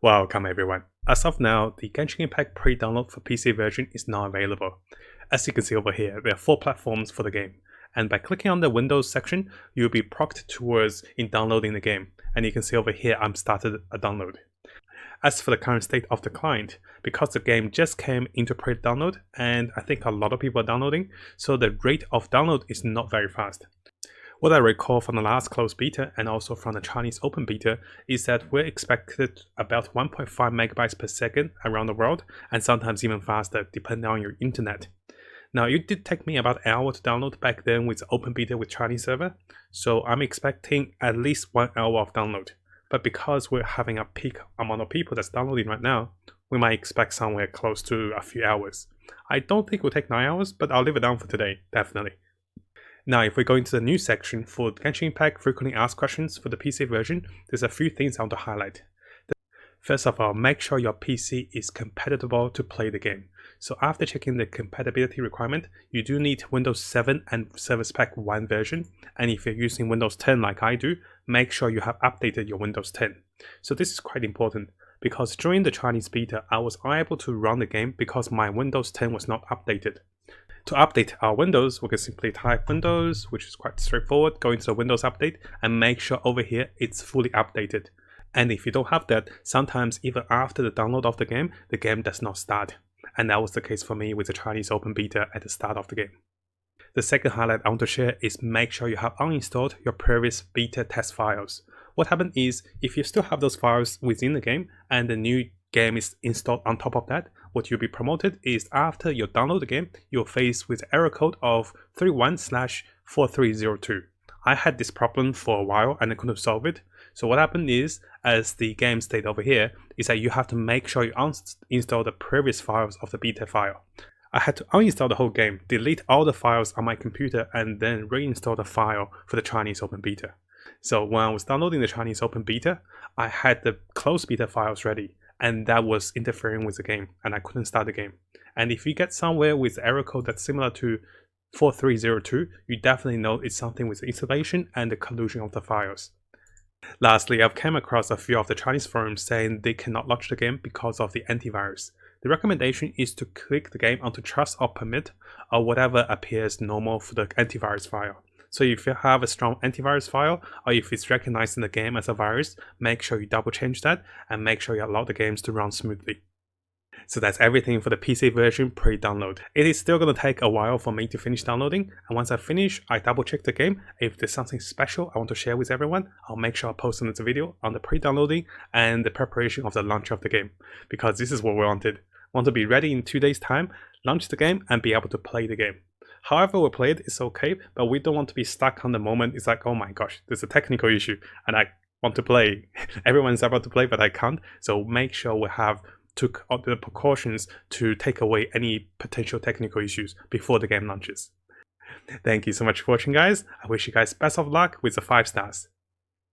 Welcome everyone. As of now, the GENSHIN IMPACT pre-download for PC version is not available. As you can see over here, there are 4 platforms for the game, and by clicking on the Windows section, you'll be prompted towards in downloading the game, and you can see over here I'm started a download. As for the current state of the client, because the game just came into pre-download and I think a lot of people are downloading, so the rate of download is not very fast. What I recall from the last closed beta and also from the Chinese open beta is that we're expected about 1.5 megabytes per second around the world, and sometimes even faster depending on your internet. Now, it did take me about an hour to download back then with the open beta with Chinese server, so I'm expecting at least 1 hour of download. But because we're having a peak amount of people that's downloading right now, we might expect somewhere close to a few hours. I don't think it will take 9 hours, but I'll leave it down for today, definitely. Now, if we go into the news section for GENSHIN IMPACT frequently asked questions for the PC version, there's a few things I want to highlight. First of all, make sure your PC is compatible to play the game. So after checking the compatibility requirement, you do need Windows 7 and Service Pack 1 version. And if you're using Windows 10 like I do, make sure you have updated your Windows 10. So this is quite important because during the Chinese beta, I was unable to run the game because my Windows 10 was not updated. To update our Windows, we can simply type Windows, which is quite straightforward, go into the Windows Update and make sure over here it's fully updated. And if you don't have that, sometimes even after the download of the game does not start. And that was the case for me with the Chinese open beta at the start of the game. The second highlight I want to share is make sure you have uninstalled your previous beta test files. What happened is, if you still have those files within the game and the new game is installed on top of that, what you'll be promoted is after you download the game, you're faced with error code of 31/4302. I had this problem for a while and I couldn't solve it. So what happened is, as the game state over here, is that you have to make sure you uninstall the previous files of the beta file. I had to uninstall the whole game, delete all the files on my computer, and then reinstall the file for the Chinese open beta. So when I was downloading the Chinese open beta, I had the closed beta files ready, and that was interfering with the game, and I couldn't start the game. And if you get somewhere with error code that's similar to 4302, you definitely know it's something with the installation and the collusion of the files. Lastly, I've come across a few of the Chinese forums saying they cannot launch the game because of the antivirus. The recommendation is to click the game onto trust or permit or whatever appears normal for the antivirus file. So if you have a strong antivirus file or if it's recognizing the game as a virus, make sure you double change that and make sure you allow the games to run smoothly. So that's everything for the PC version pre-download. It is still going to take a while for me to finish downloading, and once I finish, I double check the game. If there's something special I want to share with everyone, I'll make sure I post another video on the pre-downloading and the preparation of the launch of the game, because this is what we wanted. We want to be ready in 2 days time, launch the game and be able to play the game. However we play it, it's okay, but we don't want to be stuck on the moment. It's like, oh my gosh, there's a technical issue and I want to play. Everyone's about to play, but I can't. So make sure we took all the precautions to take away any potential technical issues before the game launches. Thank you so much for watching, guys. I wish you guys best of luck with the 5 stars.